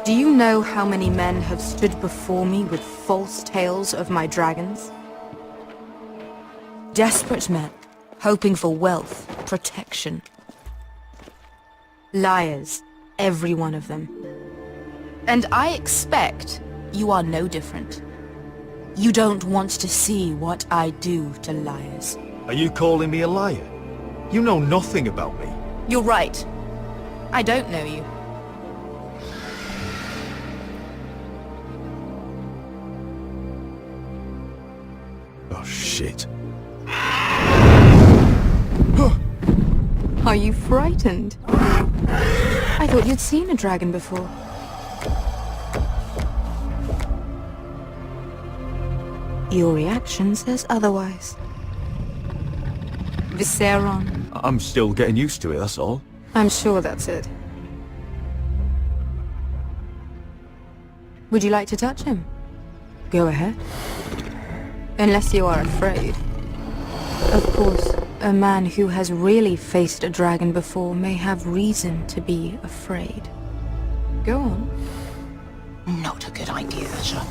Do you know how many men have stood before me with false tales of my dragons? Desperate men, hoping for wealth, protection. Liars, every one of them. And I expect you are no different. You don't want to see what I do to liars. Are you calling me a liar? You know nothing about me. You're right. I don't know you. Oh, shit. Are you frightened? I thought you'd seen a dragon before. Your reaction says otherwise. Visceron. I'm still getting used to it, that's all. I'm sure that's it. Would you like to touch him? Go ahead. Unless you are afraid. Of course, a man who has really faced a dragon before may have reason to be afraid. Go on. Not a good idea, sir.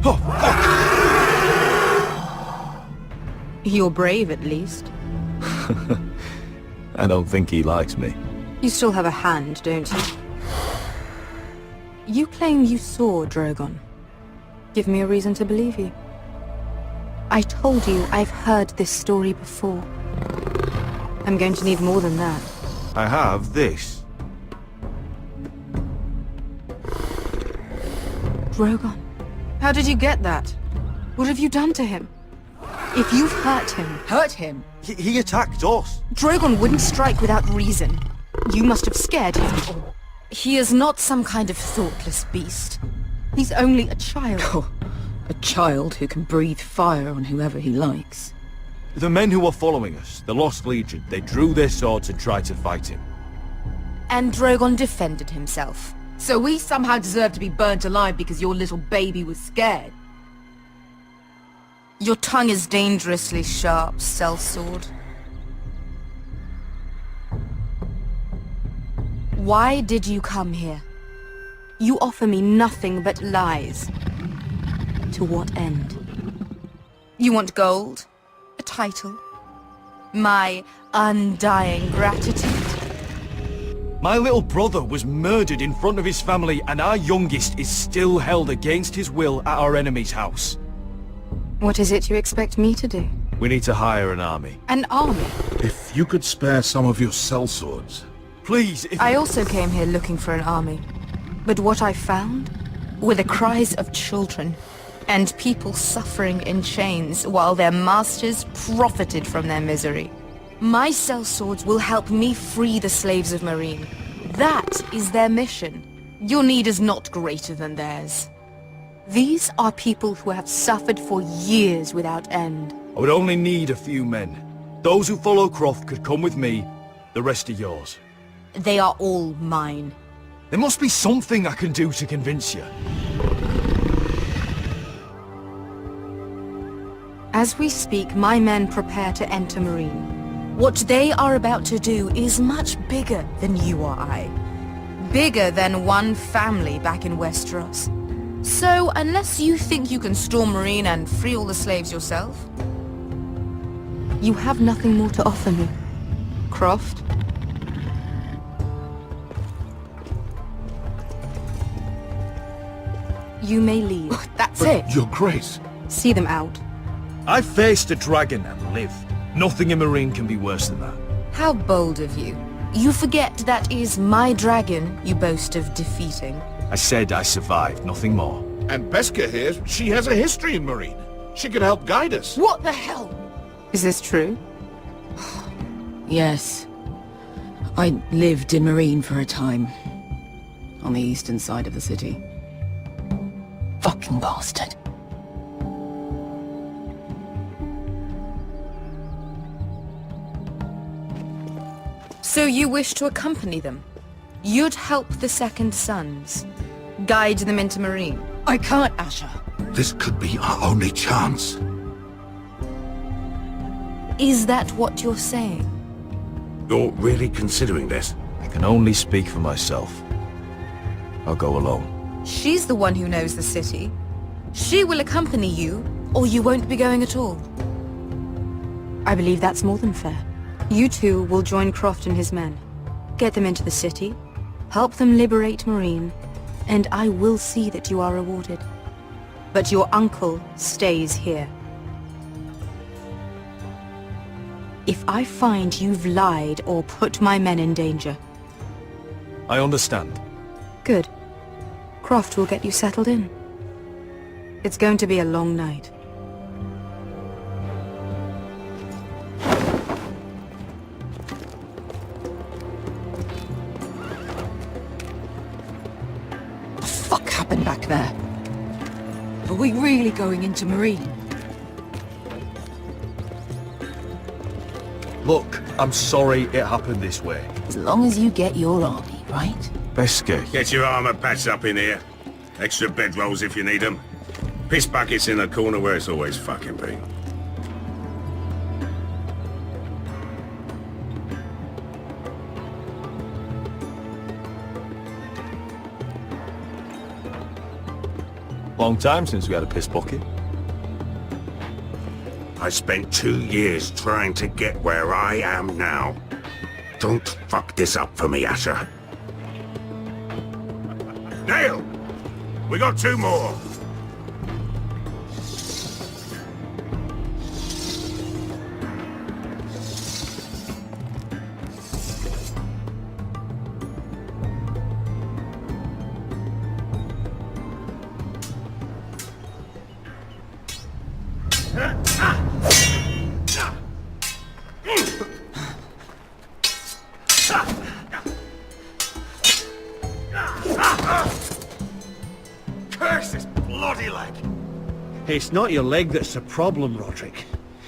Oh, fuck! You're brave, at least. I don't think he likes me. You still have a hand, don't you? You claim you saw Drogon. Give me a reason to believe you. I told you I've heard this story before. I'm going to need more than that. I have this. Drogon. How did you get that? What have you done to him? If you've hurt him... Hurt him? He attacked us. Drogon wouldn't strike without reason. You must have scared him. He is not some kind of thoughtless beast. He's only a child. Oh, a child who can breathe fire on whoever he likes. The men who were following us, the Lost Legion, they drew their swords and tried to fight him. And Drogon defended himself. So we somehow deserve to be burnt alive because your little baby was scared? Your tongue is dangerously sharp, sellsword. Why did you come here? You offer me nothing but lies. To what end? You want gold? A title? My undying gratitude? My little brother was murdered in front of his family, and our youngest is still held against his will at our enemy's house. What is it you expect me to do? We need to hire an army. An army? If you could spare some of your sellswords. Please, if... I also came here looking for an army. But what I found were the cries of children and people suffering in chains while their masters profited from their misery. My sellswords will help me free the slaves of Meereen. That is their mission. Your need is not greater than theirs. These are people who have suffered for years without end. I would only need a few men. Those who follow Croft could come with me, the rest are yours. They are all mine. There must be something I can do to convince you. As we speak, my men prepare to enter Meereen. What they are about to do is much bigger than you or I. Bigger than one family back in Westeros. So, unless you think you can storm Meereen and free all the slaves yourself, you have nothing more to offer me, Croft. You may leave. That's it. Your Grace. See them out. I faced a dragon and lived. Nothing in Meereen can be worse than that. How bold of you. You forget that is my dragon you boast of defeating. I said I survived, nothing more. And Beskha here, she has a history in Meereen. She could help guide us. What the hell? Is this true? Yes. I lived in Meereen for a time. On the eastern side of the city. Fucking bastard. So you wish to accompany them? You'd help the Second Sons? Guide them into Meereen? I can't, Asher. This could be our only chance. Is that what you're saying? You're really considering this? I can only speak for myself. I'll go alone. She's the one who knows the city. She will accompany you, or you won't be going at all. I believe that's more than fair. You two will join Croft and his men. Get them into the city, help them liberate Marine, and I will see that you are rewarded. But your uncle stays here. If I find you've lied or put my men in danger... I understand. Good. Croft will get you settled in. It's going to be a long night. What the fuck happened back there? Are we really going into Marine? Look, I'm sorry it happened this way. As long as you get your army, right? Best case. Get your armor patched up in here. Extra bedrolls if you need them. Piss buckets in the corner where it's always fucking been. Long time since we had a piss bucket. I spent 2 years trying to get where I am now. Don't fuck this up for me, Asher. Nail! We got 2 more! Curse this bloody leg! It's not your leg that's the problem, Roderick.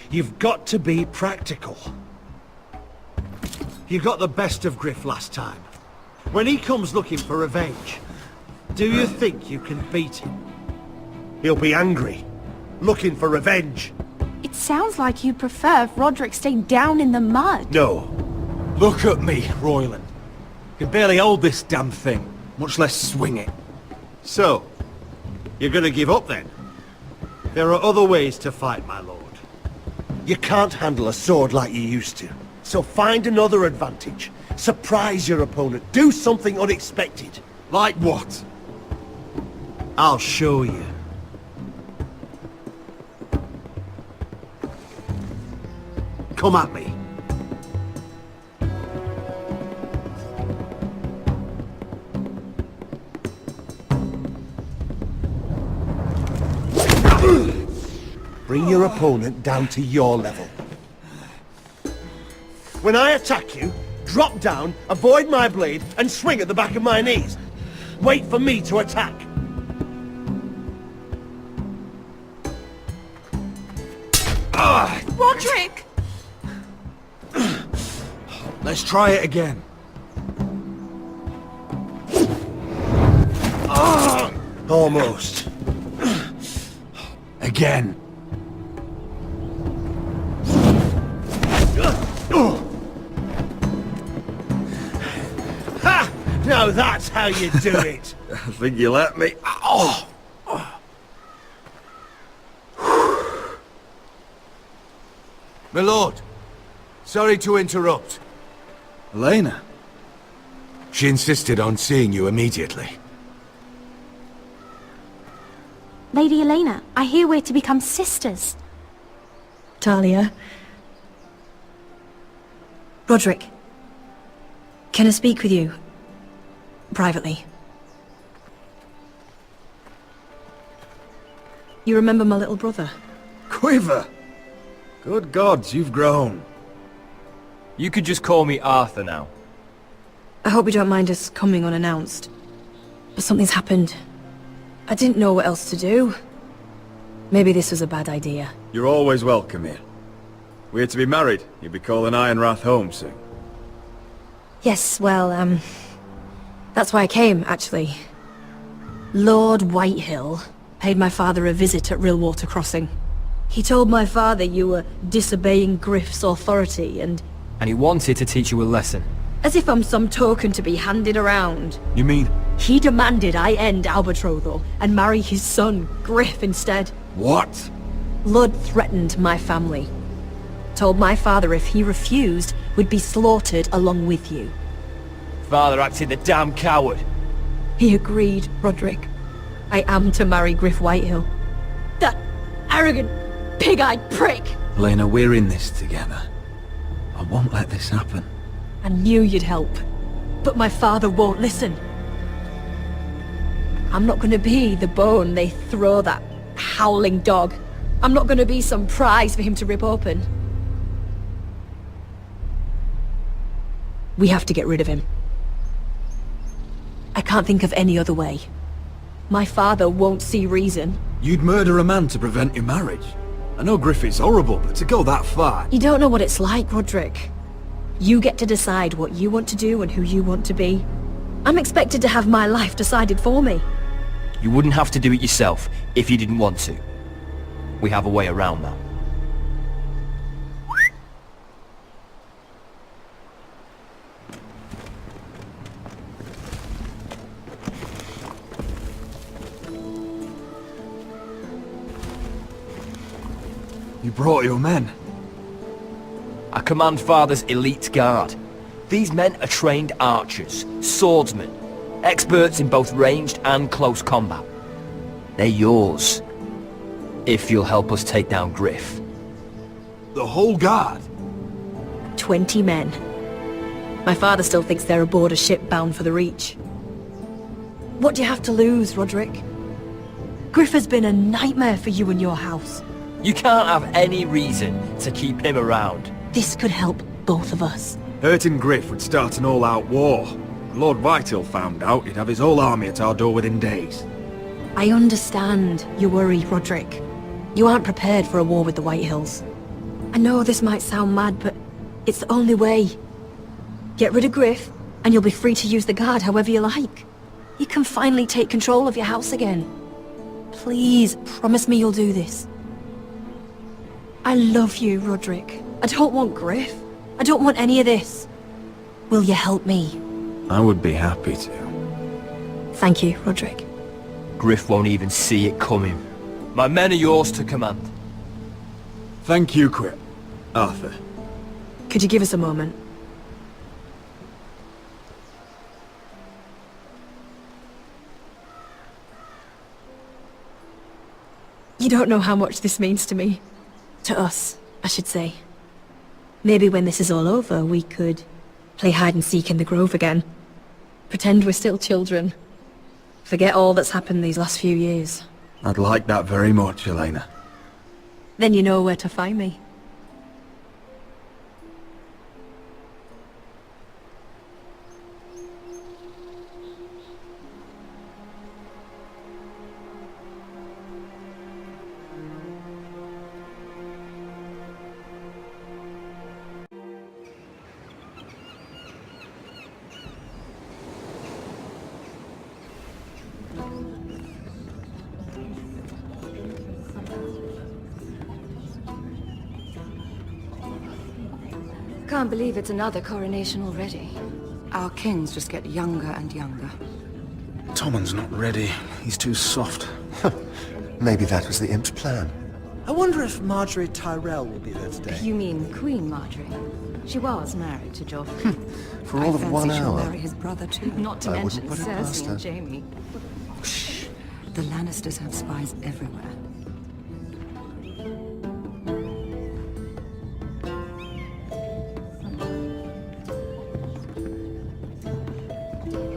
You've got to be practical. You got the best of Griff last time. When he comes looking for revenge, do you think you can beat him? He'll be angry, looking for revenge. It sounds like you'd prefer if Roderick stayed down in the mud. No. Look at me, Royland. Can barely hold this damn thing, much less swing it. So, you're gonna give up then? There are other ways to fight, my lord. You can't handle a sword like you used to. So find another advantage. Surprise your opponent. Do something unexpected. Like what? I'll show you. Come at me. Bring your opponent down to your level. When I attack you, drop down, avoid my blade, and swing at the back of my knees. Wait for me to attack. Roderick! Let's try it again. Almost. Again. Ha! Now that's how you do it. I think you let me. Oh! My lord, sorry to interrupt. Elena. She insisted on seeing you immediately. Lady Elena, I hear we're to become sisters. Talia. Roderick. Can I speak with you? Privately. You remember my little brother? Quiver. Good gods, you've grown. You could just call me Arthur now. I hope you don't mind us coming unannounced. But something's happened. I didn't know what else to do. Maybe this was a bad idea. You're always welcome here. We're to be married. You'll be calling Ironrath home soon. Yes, well, that's why I came, actually. Lord Whitehill paid my father a visit at Rillwater Crossing. He told my father you were disobeying Griff's authority and... And he wanted to teach you a lesson. As if I'm some token to be handed around. You mean... He demanded I end our betrothal and marry his son, Griff, instead. What? Lud threatened my family. Told my father if he refused, we'd be slaughtered along with you. Father acted the damn coward. He agreed, Roderick. I am to marry Griff Whitehill. That arrogant, pig-eyed prick! Elena, we're in this together. I won't let this happen. I knew you'd help, but my father won't listen. I'm not gonna be the bone they throw that howling dog. I'm not gonna be some prize for him to rip open. We have to get rid of him. I can't think of any other way. My father won't see reason. You'd murder a man to prevent your marriage? I know Griffith's horrible, but to go that far... You don't know what it's like, Roderick. You get to decide what you want to do and who you want to be. I'm expected to have my life decided for me. You wouldn't have to do it yourself if you didn't want to. We have a way around that. You brought your men. I command Father's elite guard. These men are trained archers, swordsmen, experts in both ranged and close combat. They're yours, if you'll help us take down Griff. The whole guard? 20 men. My father still thinks they're aboard a ship bound for the Reach. What do you have to lose, Roderick? Griff has been a nightmare for you and your house. You can't have any reason to keep him around. This could help both of us. Hurting Griff would start an all-out war. Lord Whitehill found out he'd have his whole army at our door within days. I understand your worry, Roderick. You aren't prepared for a war with the Whitehills. I know this might sound mad, but it's the only way. Get rid of Griff, and you'll be free to use the guard however you like. You can finally take control of your house again. Please, promise me you'll do this. I love you, Roderick. I don't want Griff. I don't want any of this. Will you help me? I would be happy to. Thank you, Roderick. Griff won't even see it coming. My men are yours to command. Thank you, Quip. Arthur. Could you give us a moment? You don't know how much this means to me. To us, I should say. Maybe when this is all over, we could play hide-and-seek in the Grove again. Pretend we're still children. Forget all that's happened these last few years. I'd like that very much, Elena. Then you know where to find me. Can't believe it's another coronation already. Our kings just get younger and younger. Tommen's not ready. He's too soft. Maybe that was the imp's plan. I wonder if Marjorie Tyrell will be there today. You mean Queen Marjorie? She was married to Joffrey. For all of 1 she'll hour. marry his brother too. Not to I mention wouldn't put it past Cersei her. and Jaime. Shh. The Lannisters have spies everywhere.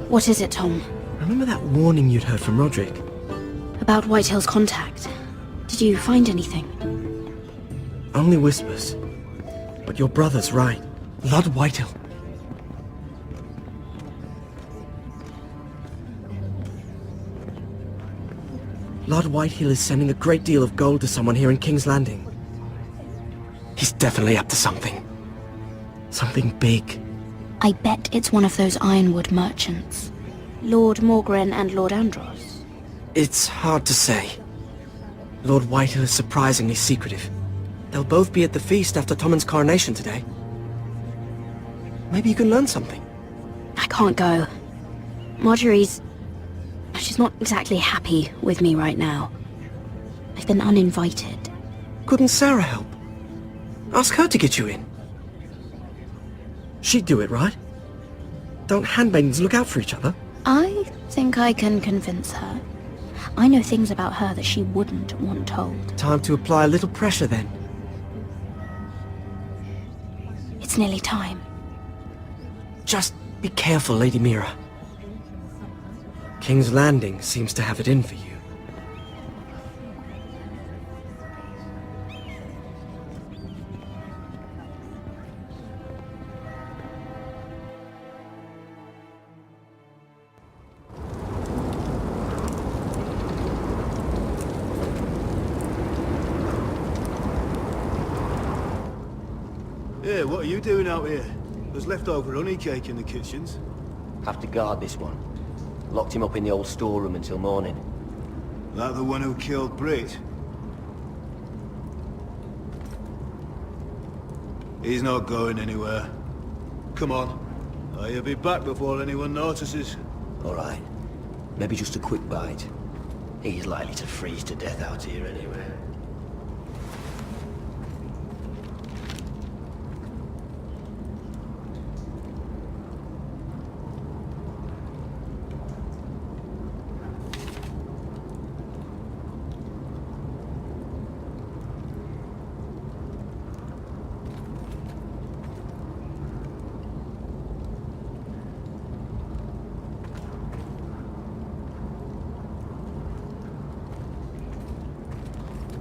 What is it, Tom? Remember that warning you'd heard from Roderick? About Whitehill's contact. Did you find anything? Only whispers. But your brother's right. Lord Whitehill. Lord Whitehill is sending a great deal of gold to someone here in King's Landing. He's definitely up to something. Something big. I bet it's one of those Ironwood merchants. Lord Morgren and Lord Andros. It's hard to say. Lord Whitehill is surprisingly secretive. They'll both be at the feast after Tommen's coronation today. Maybe you can learn something. I can't go. She's not exactly happy with me right now. I've been uninvited. Couldn't Sarah help? Ask her to get you in. She'd do it, right? Don't handmaidens look out for each other? I think I can convince her. I know things about her that she wouldn't want told. Time to apply a little pressure then. It's nearly time. Just be careful, Lady Mira. King's Landing seems to have it in for you. Yeah, what are you doing out here? There's leftover honey cake in the kitchens. Have to guard this one. Locked him up in the old storeroom until morning. That the one who killed Brit? He's not going anywhere. Come on. He'll be back before anyone notices. All right. Maybe just a quick bite. He's likely to freeze to death out here anyway.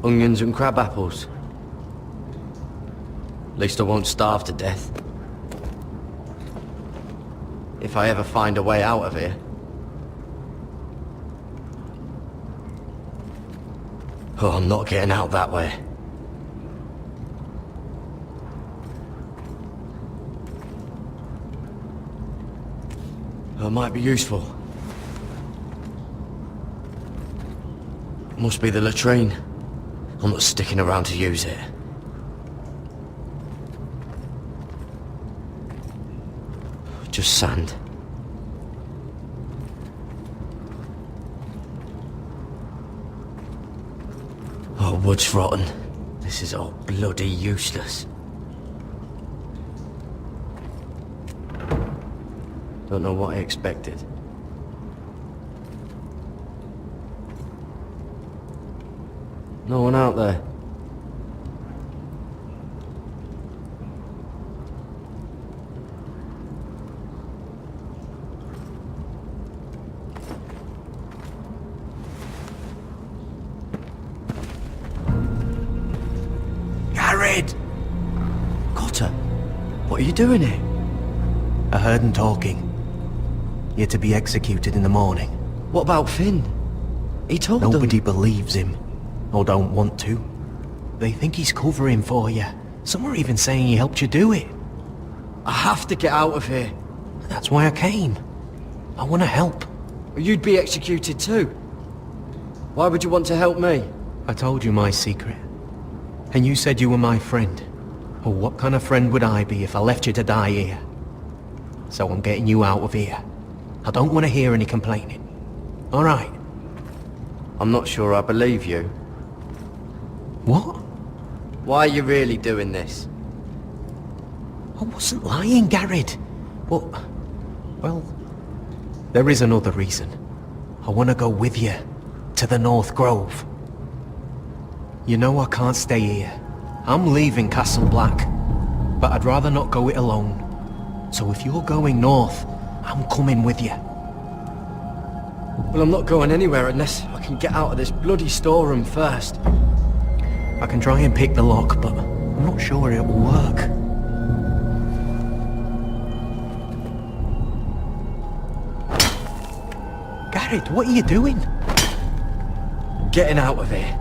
Onions and crab apples. At least I won't starve to death. If I ever find a way out of here. Oh, I'm not getting out that way. That might be useful. Must be the latrine. I'm not sticking around to use it. Just sand. Oh, wood's rotten. This is all bloody useless. Don't know what I expected. No one out there. Garrett! Cotter, what are you doing here? I heard him talking. You're to be executed in the morning. What about Finn? He told them... Nobody believes him. Or don't want to. They think he's covering for you. Some are even saying he helped you do it. I have to get out of here. That's why I came. I want to help. You'd be executed too. Why would you want to help me? I told you my secret. And you said you were my friend. Well, what kind of friend would I be if I left you to die here? So I'm getting you out of here. I don't want to hear any complaining. All right? I'm not sure I believe you. What? Why are you really doing this? I wasn't lying, Garrett. But, well, there is another reason. I want to go with you to the North Grove. You know I can't stay here. I'm leaving Castle Black, but I'd rather not go it alone. So if you're going north, I'm coming with you. Well, I'm not going anywhere unless I can get out of this bloody storeroom first. I can try and pick the lock, but I'm not sure it will work. Garrett, what are you doing? Getting out of here.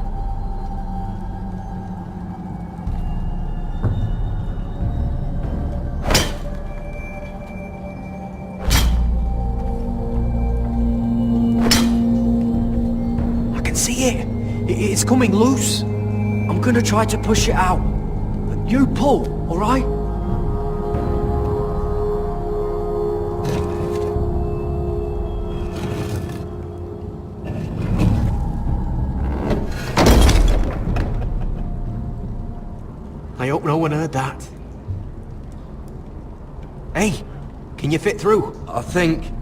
I can see it. It's coming loose. I'm gonna try to push it out. You pull, alright? I hope no one heard that. Hey, can you fit through? I think...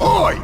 Oi!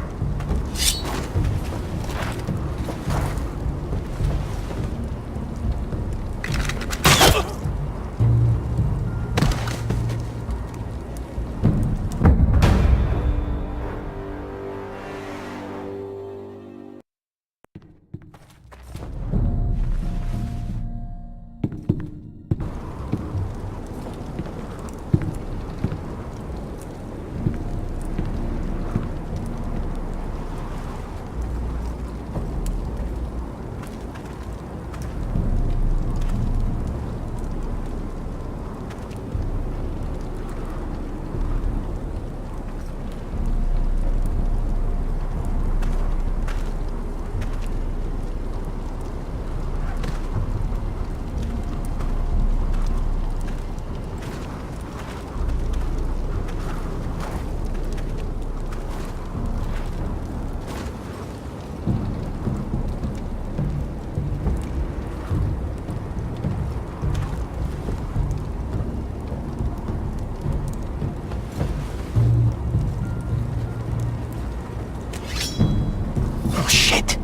Oh shit!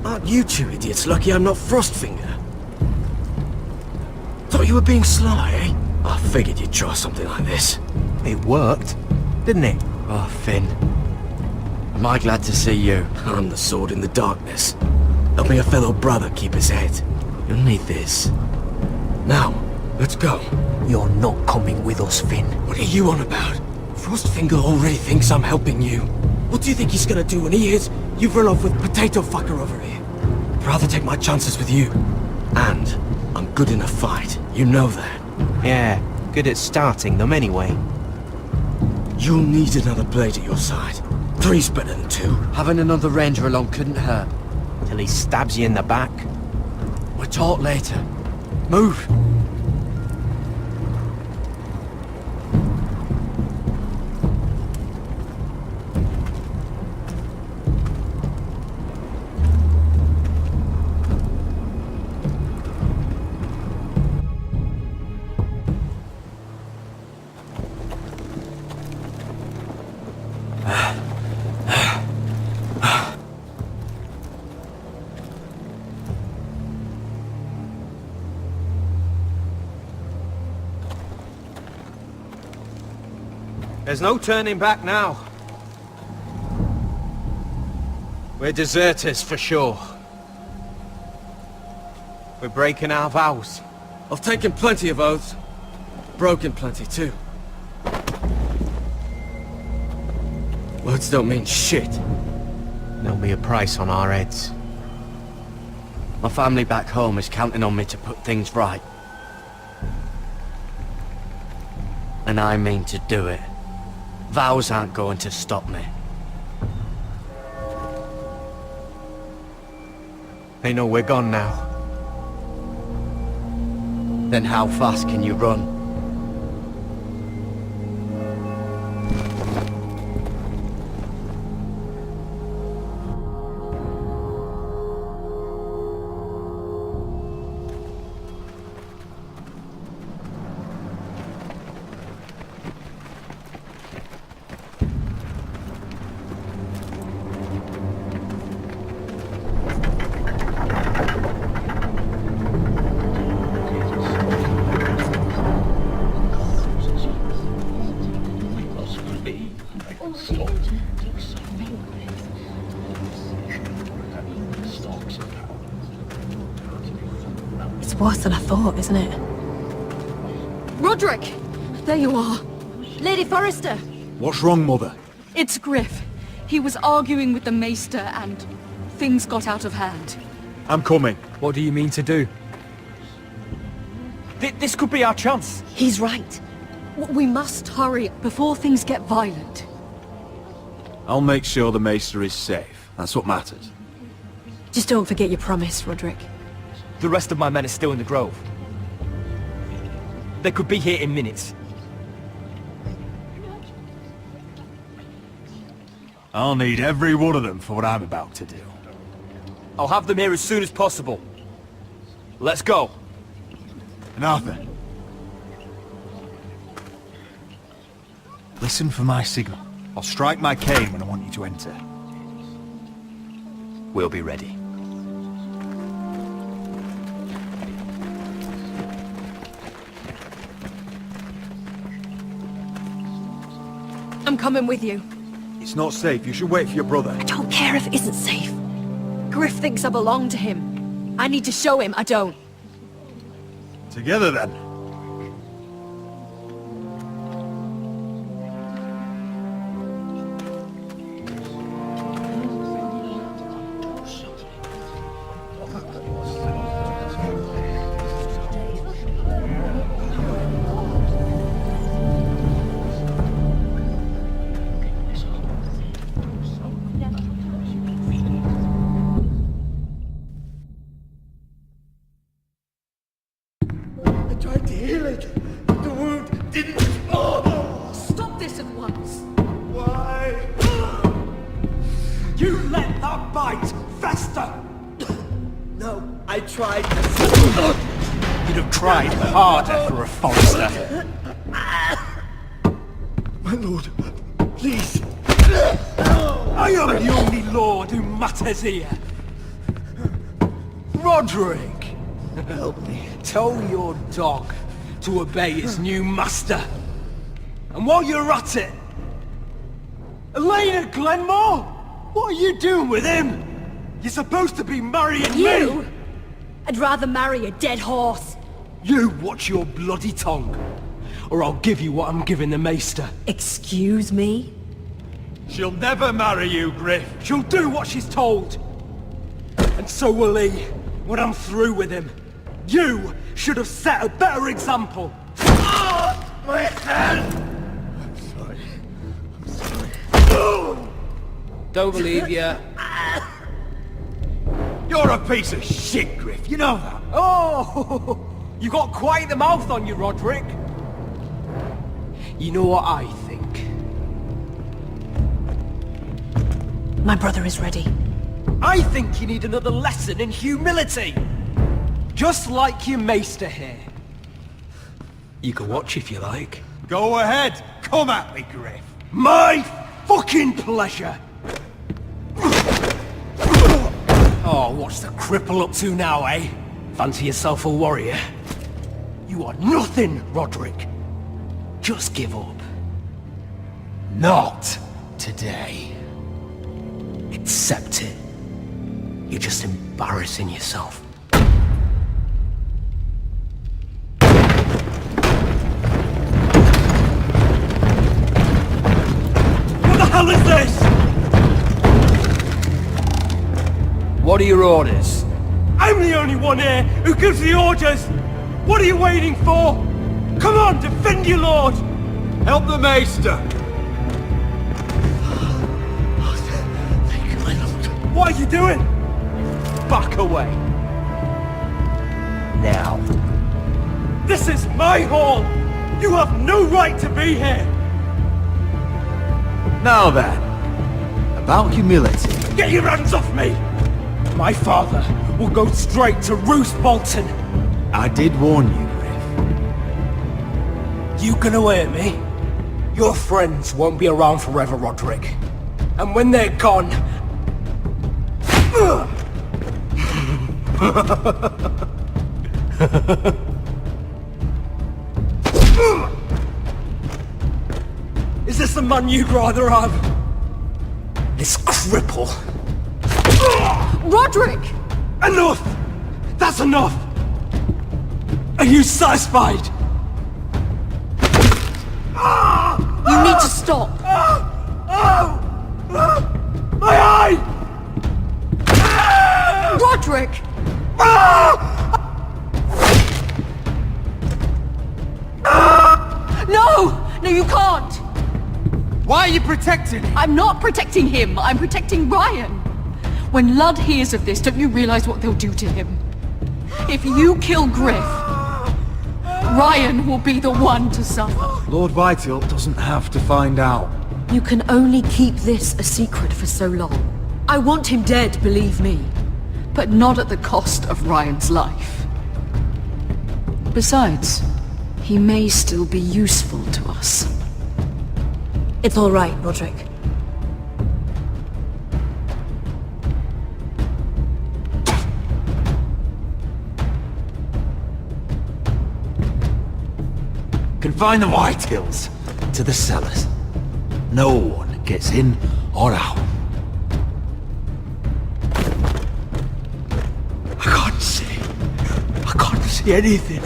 Aren't you two idiots lucky I'm not Frostfinger? Thought you were being sly, eh? I figured you'd try something like this. It worked, didn't it? Oh, Finn. Am I glad to see you? I'm the sword in the darkness, helping a fellow brother keep his head. You'll need this. Now, let's go. You're not coming with us, Finn. What are you on about? Frostfinger already thinks I'm helping you. What do you think he's gonna do when he hears you've run off with Potato Fucker over here? I'd rather take my chances with you. And I'm good in a fight. You know that. Yeah, good at starting them anyway. You'll need another blade at your side. 3's better than 2. Having another ranger along couldn't hurt. Till he stabs you in the back. We'll talk later. Move! There's no turning back now. We're deserters for sure. We're breaking our vows. I've taken plenty of oaths. Broken plenty too. Words don't mean shit. There'll be a price on our heads. My family back home is counting on me to put things right. And I mean to do it. Vows aren't going to stop me. They know we're gone now. Then how fast can you run? worse than I thought, isn't it? Roderick! There you are. Lady Forrester! What's wrong, Mother? It's Griff. He was arguing with the Maester and things got out of hand. I'm coming. What do you mean to do? This could be our chance. He's right. We must hurry before things get violent. I'll make sure the Maester is safe. That's what matters. Just don't forget your promise, Roderick. The rest of my men are still in the grove. They could be here in minutes. I'll need every one of them for what I'm about to do. I'll have them here as soon as possible. Let's go. And Arthur, listen for my signal. I'll strike my cane when I want you to enter. We'll be ready. I'm coming with you. It's not safe. You should wait for your brother. I don't care if it isn't safe. Griff thinks I belong to him. I need to show him I don't. Together then. Stop this at once. You let that bite fester! No, I tried. You'd have tried harder for a Forrester. My lord, please. I am the only lord who matters here. Roderick! Help me. Tell your dog to obey his new master. And while you're at it... Elena Glenmore! What are you doing with him? You're supposed to be marrying You? me! I'd rather marry a dead horse. You watch your bloody tongue, or I'll give you what I'm giving the Maester. Excuse me? She'll never marry you, Griff. She'll do what she's told. And so will he, when I'm through with him. You should have set a better example. My hand! I'm sorry. Don't believe you. You're a piece of shit, Griff. You know that. Oh, you got quite the mouth on you, Roderick. You know what I think? My brother is ready. I think you need another lesson in humility. Just like your Maester here. You can watch if you like. Go ahead. Come at me, Griff. My fucking pleasure. Oh, what's the cripple up to now, eh? Fancy yourself a warrior? You are nothing, Roderick. Just give up. Not today. Accept it. You're just embarrassing yourself. What the hell is this? What are your orders? I'm the only one here who gives the orders! What are you waiting for? Come on, defend your lord! Help the Maester. Thank you, my lord. What are you doing? Back away. Now. This is my hall! You have no right to be here! Now then, about humility. Get your hands off me! My father will go straight to Roose Bolton. I did warn you, Griff. You can hear me? Your friends won't be around forever, Roderick. And when they're gone... Is this the man you'd rather have? This cripple? Roderick! Enough! That's enough! Are you satisfied? You need to stop. My eye! Roderick! No! No, you can't! Why are you protecting him? I'm not protecting him. I'm protecting Ryan. When Ludd hears of this, don't you realize what they'll do to him? If you kill Griff, Ryan will be the one to suffer. Lord Whitehill doesn't have to find out. You can only keep this a secret for so long. I want him dead, believe me. But not at the cost of Ryan's life. Besides, he may still be useful to us. It's all right, Roderick. Confine the Whitehills to the cellars. No one gets in or out. I can't see anything.